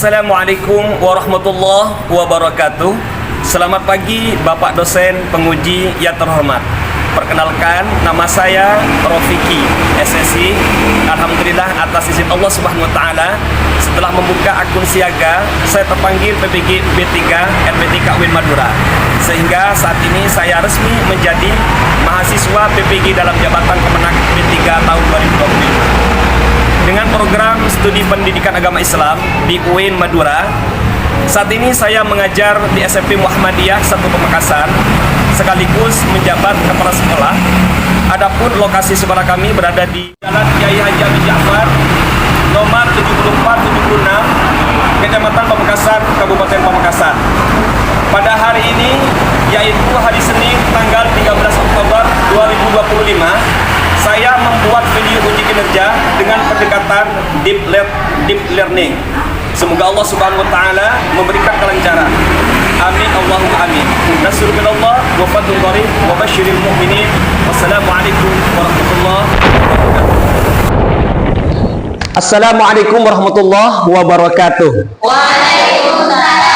Assalamualaikum warahmatullahi wabarakatuh. Selamat pagi Bapak dosen penguji yang terhormat. Perkenalkan, nama saya Rofiki SSI. Alhamdulillah atas izin Allah Subhanahu wa taala, setelah membuka akun siaga, saya terpanggil PPG B3 LPTK UIN Madura. Sehingga saat ini saya resmi menjadi mahasiswa PPG dalam jabatan Kemenak B3 tahun 2025. Dengan program studi pendidikan agama Islam di UIN Madura, saat ini saya mengajar di SMP Muhammadiyah 1 Pamekasan, sekaligus menjabat kepala sekolah. Adapun lokasi sekolah kami berada di Jalan Kiai Haji Abi Ja'far, nomor 7476, Kecamatan Pamekasan, Kabupaten Pamekasan. Pada hari ini, yaitu hari Senin tanggal 13 Oktober 2025, saya membuat video uji kinerja dengan pendekatan deep learning. Semoga Allah Subhanahu wa taala memberikan kelancaran. Amin Allahumma amin. Nasrul minallah wa fadlul qarib wa basyiril mu'minin. Wassalamualaikum warahmatullahi wabarakatuh. Assalamualaikum warahmatullahi wabarakatuh. Waalaikumsalam.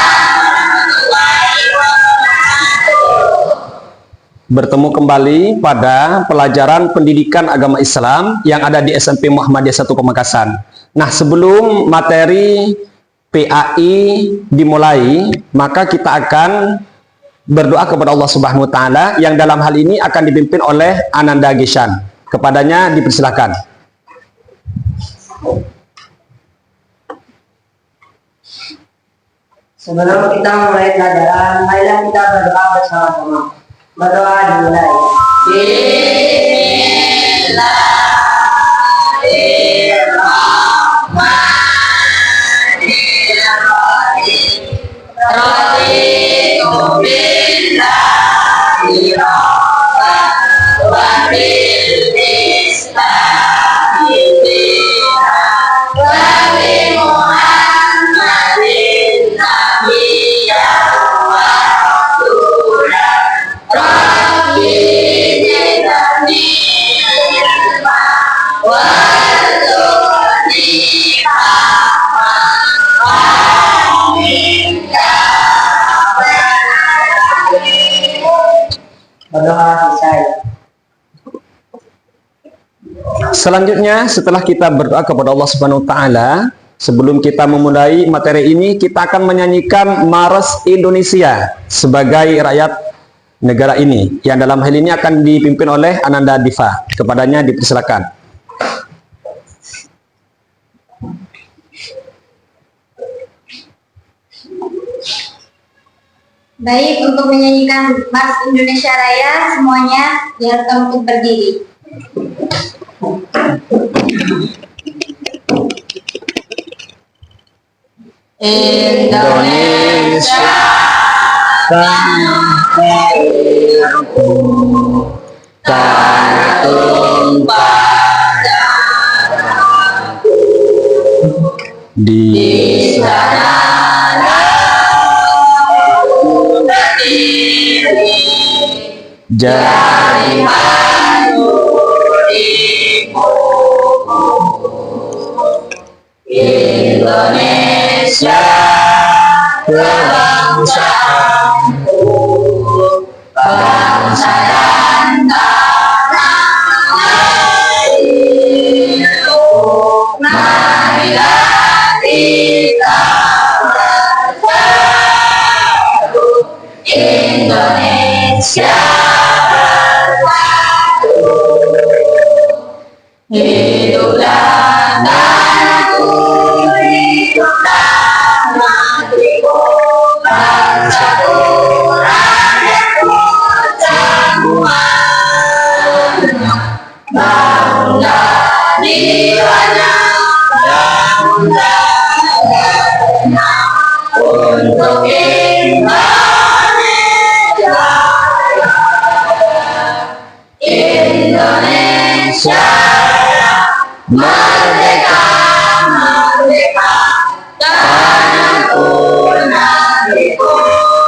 Bertemu kembali pada pelajaran pendidikan agama Islam yang ada di SMP Muhammadiyah 1 Pamekasan. Nah, sebelum materi PAI dimulai, maka kita akan berdoa kepada Allah Subhanahu wa taala yang dalam hal ini akan dipimpin oleh Ananda Geshan. Kepadanya dipersilakan. Sebelum kita mulai pelajaran, marilah kita berdoa bersama-sama. Berdoa dimulai. Bismillahirrahmanirrahim. Raditu billahi rabban wa bil islami dinan wa bi Muhammadin nabiyyan wa rasulan. Rabbi zidni ilma warzuqni amin ya rabbal alamin. Berdoa selesai. Selanjutnya, setelah kita berdoa kepada Allah Subhanahu wa taala, sebelum kita memulai materi ini, kita akan menyanyikan Mars Indonesia sebagai rakyat negara ini, yang dalam hal ini akan dipimpin oleh Ananda Diva. Kepadanya dipersilakan. Baik, untuk menyanyikan Mars Indonesia Raya, semuanya diharapkan untuk berdiri. Indonesia tanahku, tanah tumpah darahku, di sana aku berdiri, jadi manurimu. Indonesia kebangsaanku, bangsa dan tanah airku. Marilah kita bersatu, Indonesia bersatu. Hiduplah tanahku, hiduplah negeriku, bangsaku, rakyatku semuanya. Bangunlah jiwanya, bangunlah negaranya untuk Indonesia Raya. Indonesia merdeka, merdeka, tanahku, negeriku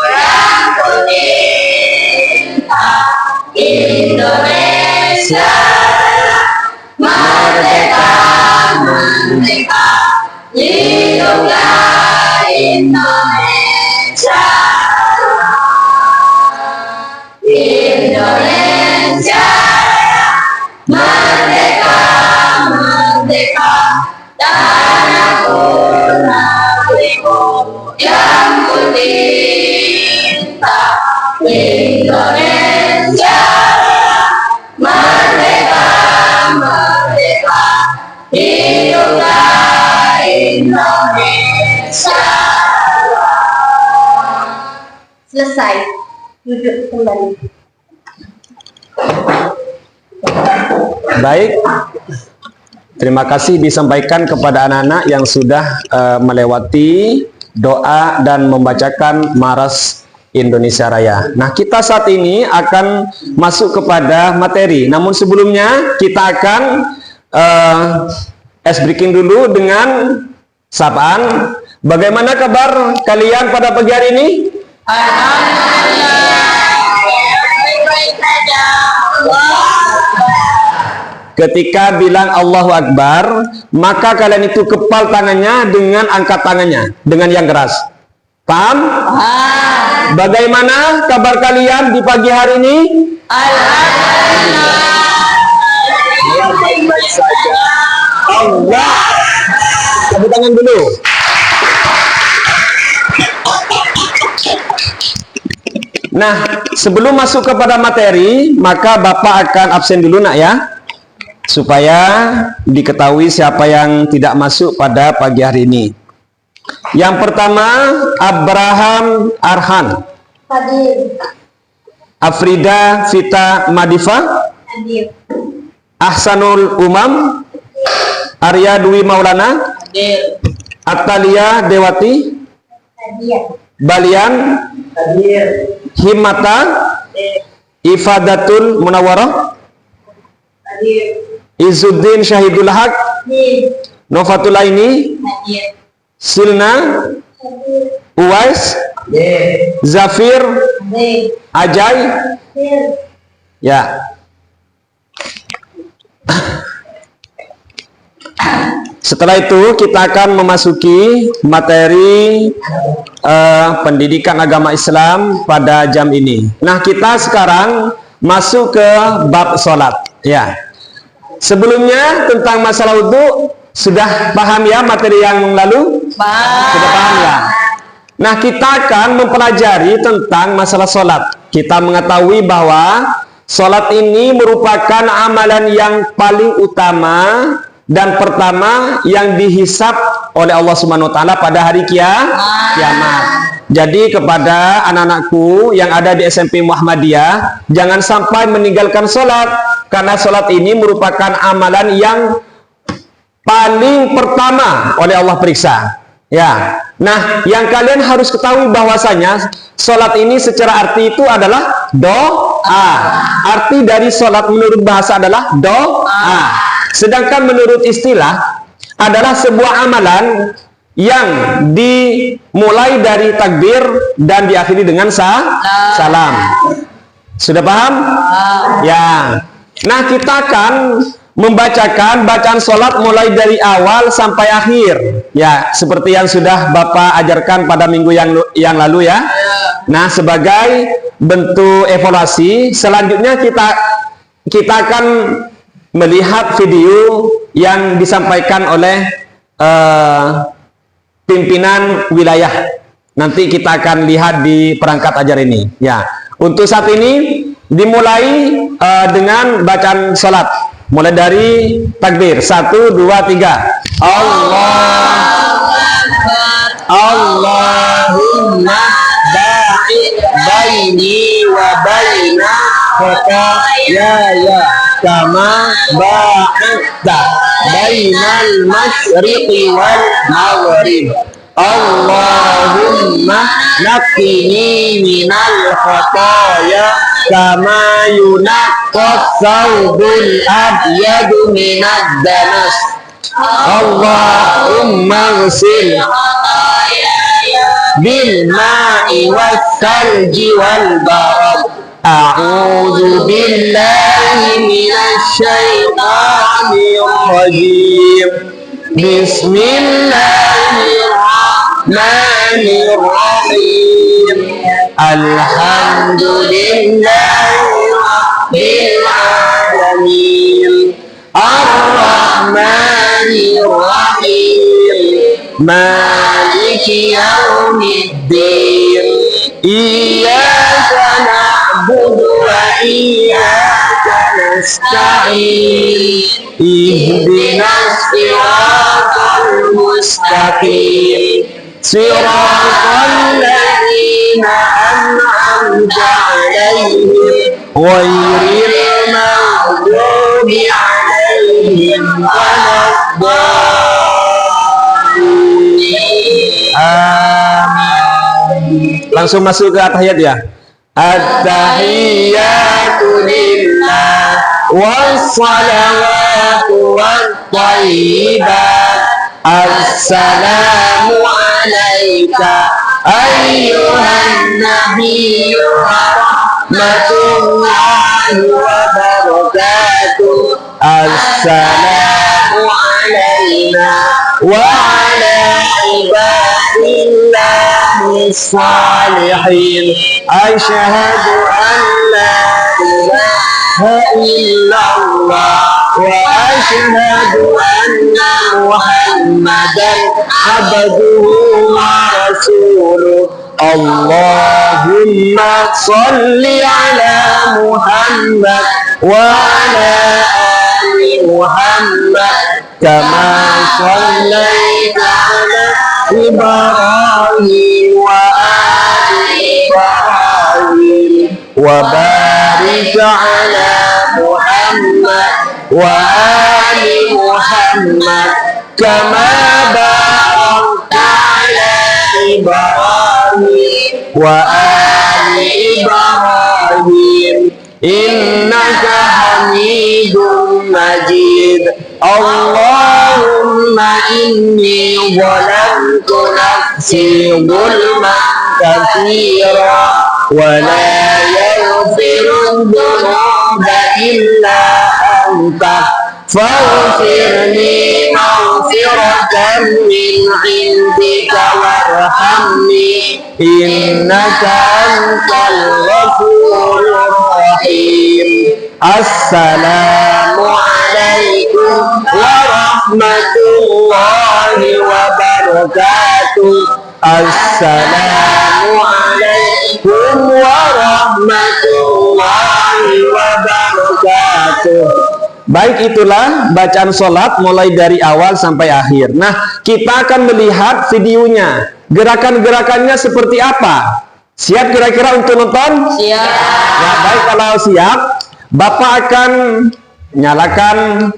yang ku cinta. Indonesia merdeka, merdeka, hiduplah Indonesia merdeka, merdeka, hiduplah Indonesia. Selesai. Duduk kembali. Baik. Terima kasih disampaikan kepada anak-anak yang sudah melewati doa dan membacakan Maras Indonesia Raya. Nah, kita saat ini akan masuk kepada materi. Namun sebelumnya kita akan ice breaking dulu dengan sapaan. Bagaimana kabar kalian pada pagi hari ini? Ketika bilang Allahu Akbar, maka kalian itu kepal tangannya dengan angkat tangannya dengan yang keras. Paham? Bagaimana kabar kalian di pagi hari ini? Baik-baik saja. Allah. Tepuk tangan dulu. Nah, sebelum masuk kepada materi, maka Bapak akan absen dulu nak ya, supaya diketahui siapa yang tidak masuk pada pagi hari ini. Yang pertama, Abraham Arhan. Hadir. Afrida Vita Madifa. Hadir. Ahsanul Umam. Arya Dwi Maulana. Hadir. Atalia Dewati. Hadir. Balian. Hadir. Himmata. Ifadatul Munawwarah. Hadir. Izuddin Syahidul Haq. Hadir. Novatul Aini. Hadir. Silna. Hadir. Uwais. Hadir. Zafir. Hadir. Ajay. Hadir. Ya. Setelah itu kita akan memasuki materi pendidikan agama Islam pada jam ini. Nah, kita sekarang masuk ke bab sholat. Ya. Sebelumnya tentang masalah wudhu sudah paham ya materi yang lalu? Sudah paham ya? Nah, kita akan mempelajari tentang masalah sholat. Kita mengetahui bahwa sholat ini merupakan amalan yang paling utama dan pertama yang dihisab oleh Allah Subhanahu wa taala pada hari kiamat. Jadi kepada anak-anakku yang ada di SMP Muhammadiyah, jangan sampai meninggalkan sholat, karena sholat ini merupakan amalan yang paling pertama oleh Allah periksa. Ya, nah yang kalian harus ketahui bahwasanya sholat ini secara arti itu adalah doa. Arti dari sholat menurut bahasa adalah doa. Sedangkan menurut istilah adalah sebuah amalan yang dimulai dari takbir dan diakhiri dengan salam. Sudah paham? Ya. Nah, kita akan membacakan bacaan sholat mulai dari awal sampai akhir. Ya, seperti yang sudah Bapak ajarkan pada minggu yang lalu ya. Nah, sebagai bentuk evaluasi, selanjutnya kita akan melihat video yang disampaikan oleh pimpinan wilayah. Nanti kita akan lihat di perangkat ajar ini. Ya, untuk saat ini dimulai dengan bacaan sholat. Mulai dari takbir 1, 2, 3. Allahumma ba'id baini wa baina khotoyaya kama ba'adta bainal masyriqi wal maghrib. Allahumma naqqini minal khotoya kama yunaqqas thawbul abyadu minad danas. Allahumma ghsil bil ma'i was salji wal barad. A'udzu billahi minasy syaithanir rajim. Bismillahirrahmanirrahim. Alhamdulillahirabbil alamin. Ar-Rahmanir-Rahim. Maliki yaumiddin. Iyyaka na'budu wa iyyaka nasta'in. Ihdinas siratal mustaqim. Siratal ladzina an'amta 'alaihim ghairil maghdubi 'alaihim waladdallin. Amin. Langsung masuk ke tahiyat ya. At-tahiyyatu lillah was-salawatu wat-thayyibat. Assalamu alayka ayyuhan nabiyyu wa rahmatullahi wa barakatuh. Assalamu alayna wa ala ibadillahi salihin. Asyhadu an la ilaha illallah wa asyhadu anna Muhammadan abduhu wa rasuluh. Allahumma salli ala Muhammad wa ala ali Muhammad kama sallaita ala Ibrahim wa ali Ibrahim wa barik ala Muhammad wa ali Muhammad kama barakta ala Ibrahim wa ali Ibrahim innaka Hamidum Majid. Allahumma inni zalamtu nafsi zulman katsira wa la yaghfiru dhunuba illa anta faghfirli maghfiratan min 'indika warhamni innaka antal ghafurur rahim. Assalamu alaikum warahmatullahi wabarakatuh. Assalamu alaikum warahmatullahi wabarakatuh. Baik, itulah bacaan sholat mulai dari awal sampai akhir. Nah, kita akan melihat videonya. Gerakan-gerakannya seperti apa? Siap kira-kira untuk nonton? Siap. Ya, baik, kalau siap, Bapak akan nyalakan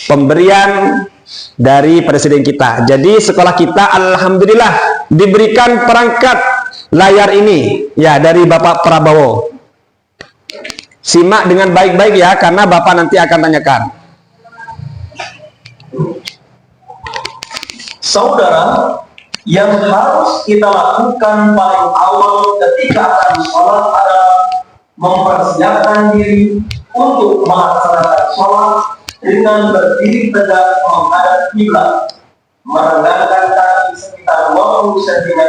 pemberian dari presiden kita. Jadi sekolah kita alhamdulillah diberikan perangkat layar ini ya dari Bapak Prabowo. Simak dengan baik-baik ya, karena Bapak nanti akan tanyakan. Saudara, yang harus kita lakukan paling awal ketika akan sholat adalah mempersiapkan diri untuk melaksanakan sholat dengan berdiri tegak menghadap kiblat, merendahkan kaki sekitar 20 cm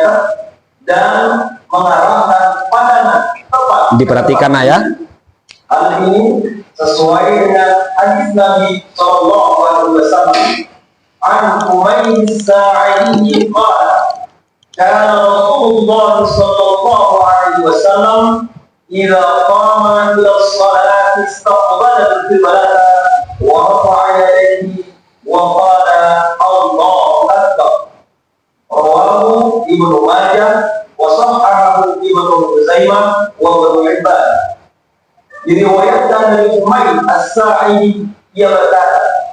dan mengarahkan pandangan tepat. Diperhatikan ya. Hal ini sesuai dengan hadis Nabi Shallallahu Alaihi Wasallam. An Umayy Sa'idi qala, kana Rasulullah Shallallahu Alaihi Wasallam idza qama ila sholati istaqbala al-qiblata wa rafa'a yadayhi wa qala Allahu akbar. Rawahu Ibnu Majah wa sahhahahu Ibnu Huzaimah wa Ibnu Hibban. Diriwayatkan dari Umayy As-Sa'idi, ia berkata,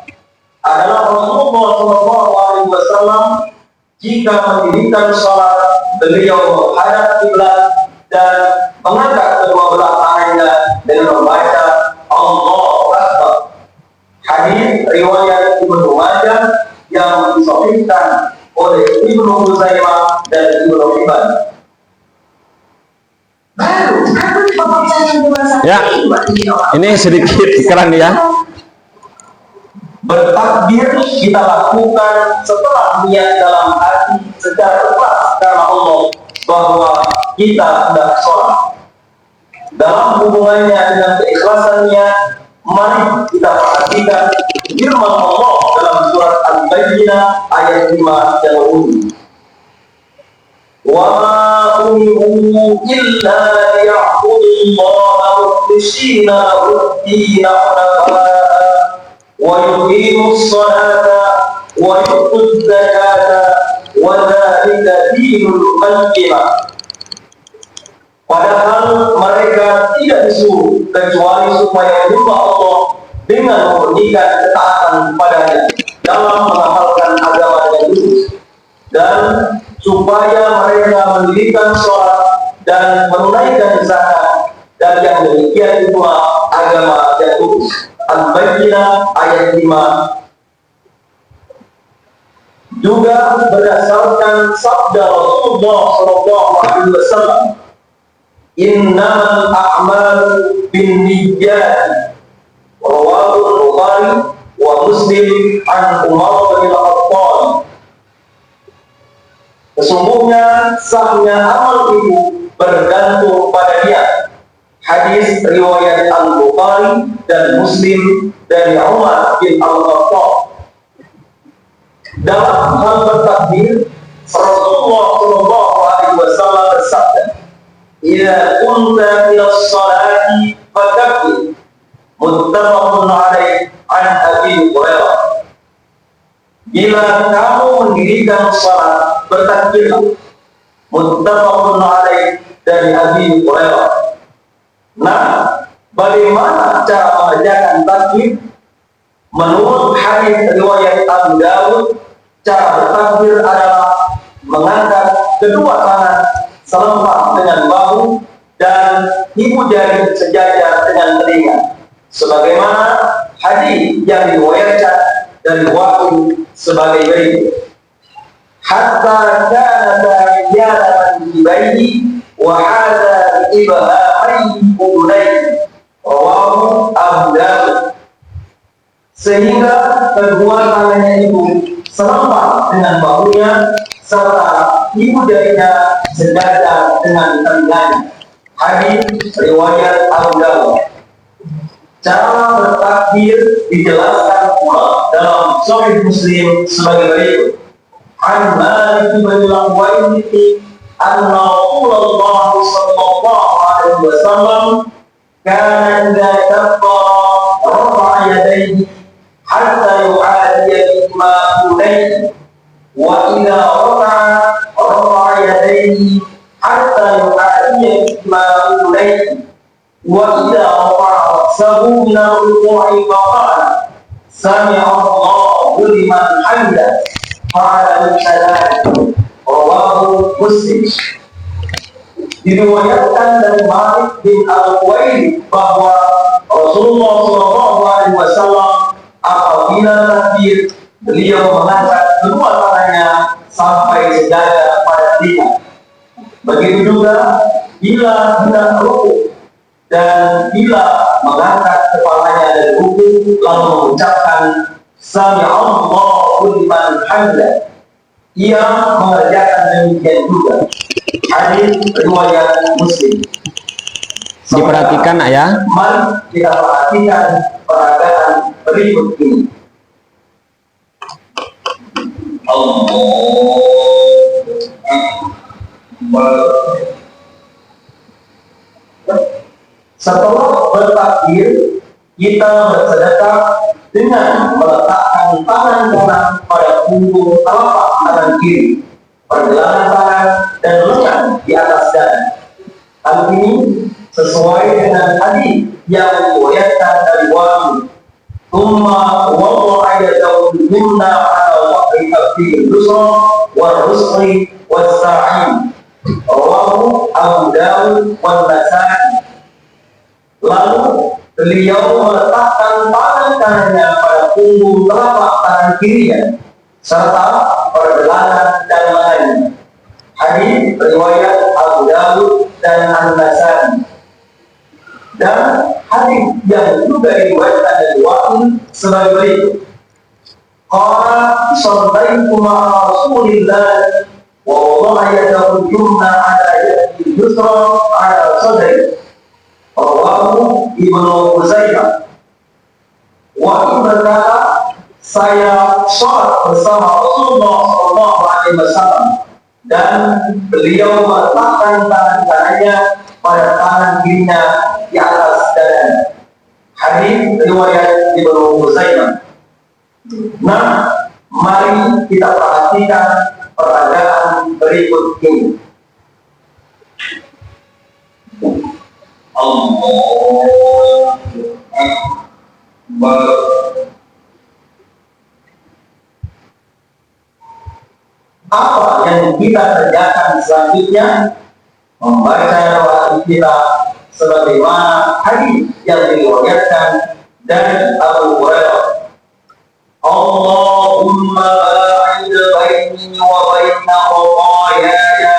adalah Rasulullah SAW jika mendirikan sholat, beliau menghadap kiblat dan mengangkat kedua belah tangannya dengan membaca Allahu Akbar. Hadis riwayat Ibnu Majah yang disahihkan oleh Ibnu Huzaimah dan Ibnu Hibban. Ya, ini sedikit iklan ya. Bertakbir kita lakukan setelah niat dalam hati secara ikhlas karena Allah bahwa kita hendak sholat. Dalam hubungannya dengan keikhlasannya, mari kita perhatikan firman Allah dalam surat Al-Bayyinah ayat 5 yang berbunyi, wa ma umiru illa liya'budullaha mukhlishina lahu-d-din hunafa'a wa yuqimus salata wa yu'tuz zakata wa dzalika dinul qayyimah. Padahal mereka tidak disuruh kecuali supaya menyembah Allah dengan memberikan ketaatan kepadanya dalam mengamalkan agama yang lurus, dan supaya mereka mendirikan sholat dan menunaikan zakat, dan yang demikian itulah agama yang lurus. Al-Bayyinah ayat 5. Juga berdasarkan sabda Rasulullah SAW, innamal a'malu binniyat, rawahu Bukhari wa Muslim an Umar bin Khattab. Sesungguhnya sahnya amal itu bergantung pada niat. Hadis riwayat Al-Bukhari dan Muslim dari Umar bin Al-Khattab. Dalam hal bertakbir, Rasulullah SAW bersabda, "Idza kunta ila sholati fakabbir." Muttafaqun alaih an Abi Hurairah. Bila kamu mendirikan salat, bertakbirlah. Muttafaqun alaih dari Abi Hurairah. Nah, bagaimana cara mengerjakan takbir? Menurut hadis riwayat Abu Dawud, cara bertakbir adalah mengangkat kedua tangan selempang dengan bahu dan ibu jari sejajar dengan telinga, sebagaimana hadis yang diriwayatkan dari Wahyu sebagai berikut: hatta kana ya'lamu bibayni wa hadha ibhamaihi udunaihi, rawahu Abu Dawud. Sehingga kedua tangannya itu selempang dengan bahunya serta ibu jarinya sejajar dengan telinganya. Hadis riwayat Abu Dawud. Cara bertakbir dijelaskan pula dalam Sahih Muslim sebagai berikut: An Malik bin Al-Huwairith anna Rasulullah sallallahu alaihi wasallam kana idza kabbara rafa'a yadayhi hatta yu'adiya bima yudayhi, wa idza rafa'a yadayhi hatta yu'adiya bima yudayhi, wa idza rafa'a ra'sahu min ar-ruku'i faqala sami'a Allahu liman hamidah fa'ala al-salam, rawahu Muslim. Diriwayatkan dari Malik bin Al-Huwairith bahwa Rasulullah SAW apabila takbir, beliau mengangkat kedua tangannya sampai sejajar pada telinga. Begitu juga bila hendak rukuk dan bila mengangkat kepalanya dari rukuk lalu mengucapkan Sami'allahu liman hamidah, ia mengerjakan demikian juga. Hadis riwayat Muslim. Diperhatikan ayah. Mari kita perhatikan perkataan berikut ini. Setelah bertakbir, kita bersedekah dengan meletakkan tangan kanan pada punggung telapak tangan kiri, pergelangan tangan dan lengan di atas dada. Hal ini sesuai dengan hadis yang diriwayatkan dari Wahyu. Tsumma wada'a yadahu al-yumna 'ala waqi kaffihi al-yusra wal-rusli was-sa'i, rawahu Abu Dawud wal-Nasa'i. Lalu beliau meletakkan tangan kanannya pada punggung telapak tangan kirinya serta pergelangan dan lengannya. Hadis riwayat Abu Dawud dan An-Nasa'i. Dan hadis yang juga diriwayatkan dari Wahyu sebagai berikut: Qala shallaitu ma'a Rasulillah wa wada'a yadahu al-yumna 'ala yadihi al-yusra 'ala sadri, rawahu Ibnu Huzaimah. Wahyu berkata, saya sholat bersama Rasulullah SAW dan beliau meletakkan tangan kanannya pada tangan kirinya di atas dadanya. Hadis riwayat Ibnu Huzaimah. Nah, mari kita perhatikan peragaan berikut ini. Allahu Akbar. Apa yang kita kerjakan selanjutnya? Membaca doa kita sebagaimana hadis yang diriwayatkan dari Abu Hurairah. Allahumma ba'id baini wa baina khataayaya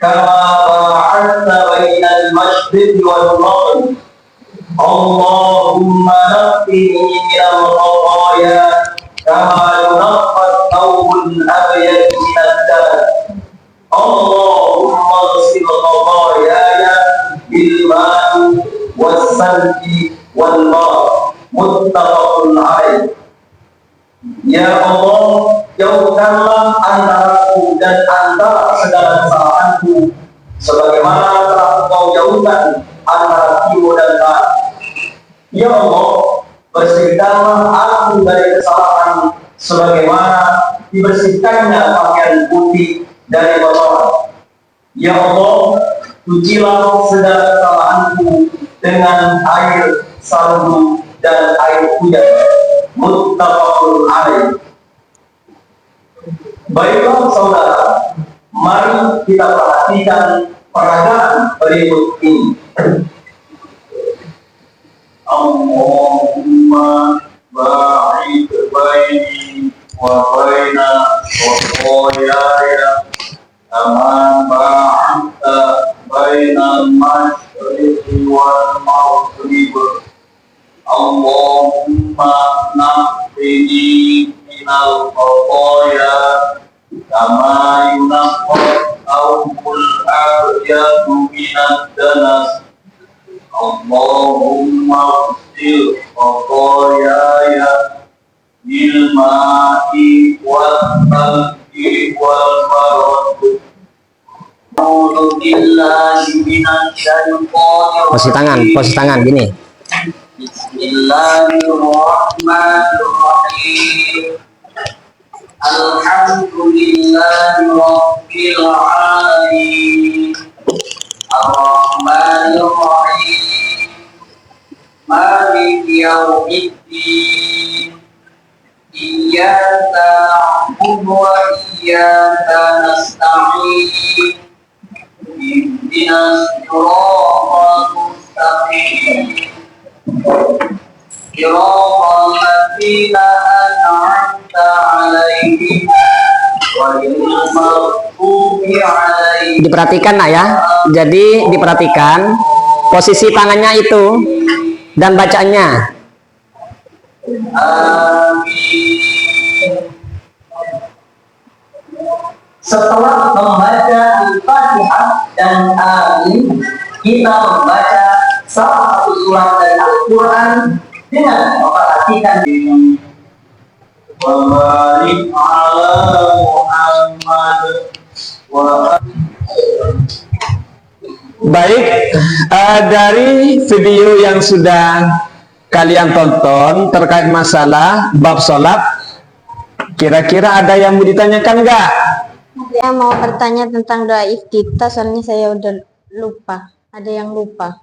kama ba'adta baina al-masyriqi wal maghrib. Allahumma naqqini min al-khataaya kama yunqqa ath-thawbul abyad min ad-danas. Allahumma ighsil khataayaya bil ma'i was-salji wal ma'. Muttafaqun alaih. Ya Allah, jauhkanlah antaraku dan antara segala kesalahanku, sebagaimana telah Engkau jauhkan antara timur dan barat. Ya Allah, bersihkanlah aku dari kesalahan, sebagaimana dibersihkannya pakaian putih dari kotoran. Ya Allah, cucilah segala kesalahanku dengan air salju dan air hujan. Muttafaqun alaih. Baiklah saudara, mari kita perhatikan peragaan berikut ini. Allahumma ba'id baini wa baina khataayaya kama ba'adta baina al-masyriqi wal maghrib. Allahumma naqqini minal khataaya kama yunqqa ath-thawbul abyadu minad danas. Allahumma ighsil khataayaya bil ma'i was-salji wal barad. A'udzu billahi minasy syaithanir rajim. Posisi tangan gini. Bismillahirrahmanirrahim. Alhamdulillahi rabbil alamin. Ar-Rahmanir-Rahim. Maliki yaumiddin. Iyyaka na'budu wa iyyaka nasta'in. Ihdinas siratal mustaqim. Siratal ladzina an'amta 'alaihim ghairil maghdubi 'alaihim. Diperhatikan nak ya. Jadi diperhatikan posisi tangannya itu dan bacaannya. Amin. Setelah membaca Al-Fatihah dan Amin, kita membaca salah satu surat dari Al-Quran dengan memperhatikan wa barik ala Muhammad wa. Baik, dari video yang sudah kalian tonton terkait masalah bab sholat, kira-kira ada yang mau ditanyakan enggak? Saya mau bertanya tentang doa iftitah, soalnya saya udah lupa. Ada yang lupa.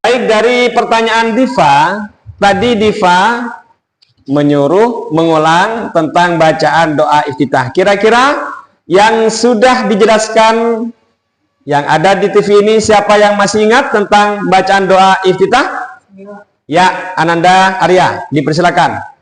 Baik, dari pertanyaan Diva, tadi Diva menyuruh mengulang tentang bacaan doa iftitah. Kira-kira yang sudah dijelaskan yang ada di TV ini, siapa yang masih ingat tentang bacaan doa iftitah? Ya, Ananda Arya, dipersilakan.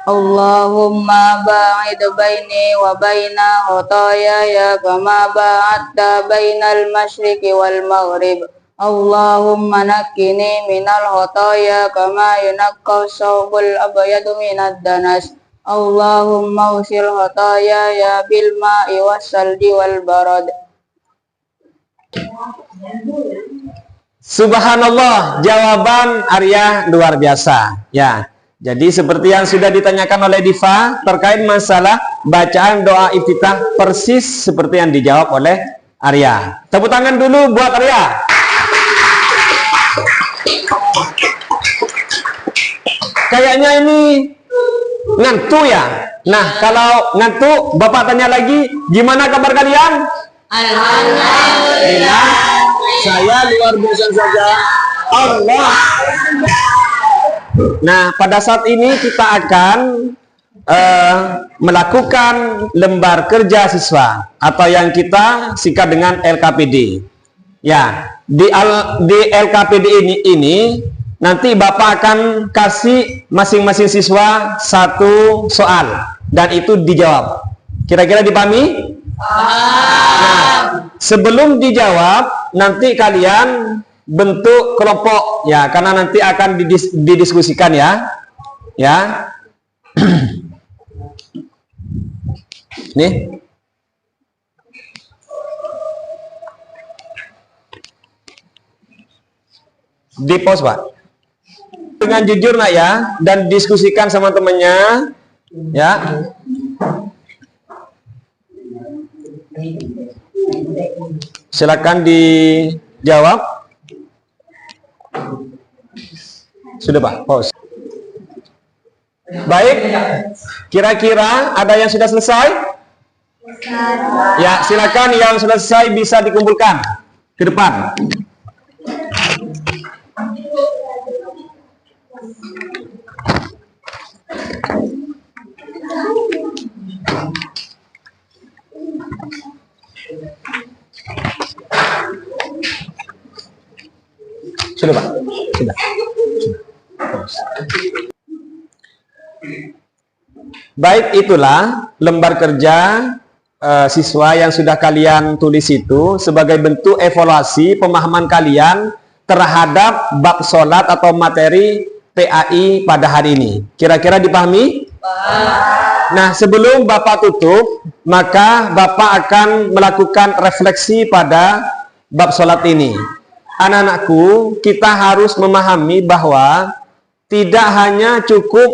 Allahumma ba'id baini wa baina khataayaya kama ba'adta bainal masyriqi wal maghrib. Allahumma naqqini minal khataaya kama yunqqa ath-thawbul abyadu minad danas. Allahumma usil khataayaya bil ma'i was-salji wal barad. Subhanallah, jawaban Arya luar biasa. Ya, jadi seperti yang sudah ditanyakan oleh Diva terkait masalah bacaan doa iftitah persis seperti yang dijawab oleh Arya. Tepuk tangan dulu buat Arya. Kayaknya ini ngantuk ya. Nah, kalau ngantuk, Bapak tanya lagi, gimana kabar kalian? Alhamdulillah. Saya luar biasa saja. Allah. Nah, pada saat ini kita akan melakukan lembar kerja siswa atau yang kita singkat dengan LKPD. Ya, di LKPD ini nanti Bapak akan kasih masing-masing siswa satu soal dan itu dijawab. Kira-kira dipahami? Nah, sebelum dijawab nanti kalian bentuk kelompok ya, karena nanti akan didiskusikan ya. Ya. Nih. Di pause, Pak. Dengan jujur nak ya, dan diskusikan sama temannya ya. Silakan dijawab. Sudah, Pak, pause. Baik, kira-kira ada yang sudah selesai? Ya, silakan yang sudah selesai bisa dikumpulkan ke depan. Sudah, Pak. Sudah. Baik, itulah lembar kerja siswa yang sudah kalian tulis itu sebagai bentuk evaluasi pemahaman kalian terhadap bab sholat atau materi PAI pada hari ini. Kira-kira dipahami? Nah, sebelum Bapak tutup, maka Bapak akan melakukan refleksi pada bab sholat ini. Anak-anakku, kita harus memahami bahwa tidak hanya cukup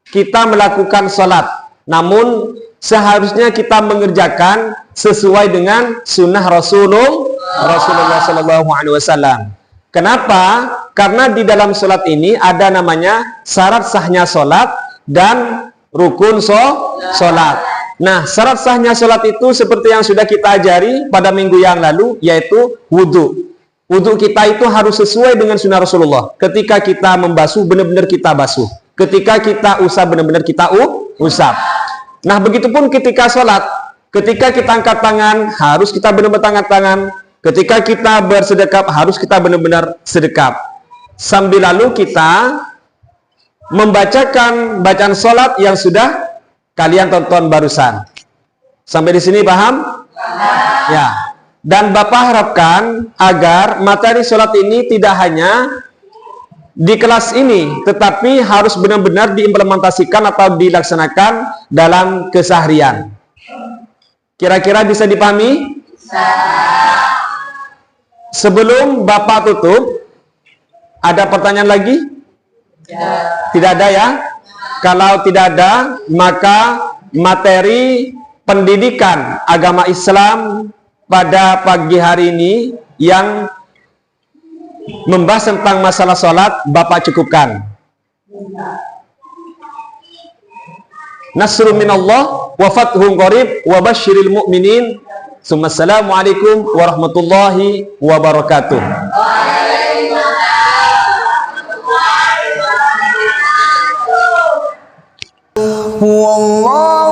kita melakukan sholat, namun seharusnya kita mengerjakan sesuai dengan sunnah Rasulullah SAW. Kenapa? Karena di dalam sholat ini ada namanya syarat sahnya sholat dan rukun sholat. Nah, syarat sahnya sholat itu seperti yang sudah kita ajari pada minggu yang lalu, yaitu wudhu. Wudhu kita itu harus sesuai dengan sunnah Rasulullah. Ketika kita membasuh, benar-benar kita basuh. Ketika kita usap, benar-benar kita usap. Nah, begitupun ketika sholat. Ketika kita angkat tangan, harus kita benar-benar angkat tangan. Ketika kita bersedekap, harus kita benar-benar sedekap. Sambil lalu kita membacakan bacaan sholat yang sudah kalian tonton barusan. Sampai di sini paham? Ya. Dan Bapak harapkan agar materi sholat ini tidak hanya di kelas ini, tetapi harus benar-benar diimplementasikan atau dilaksanakan dalam keseharian. Kira-kira bisa dipahami? Sebelum Bapak tutup, ada pertanyaan lagi? Tidak ada ya? Kalau tidak ada, maka materi pendidikan agama Islam pada pagi hari ini yang membahas tentang masalah sholat, Bapak cukupkan. Nasrun minallah wa fathun qarib wa basyiril mu'minin. Assalamualaikum warahmatullahi wabarakatuh. Wallahu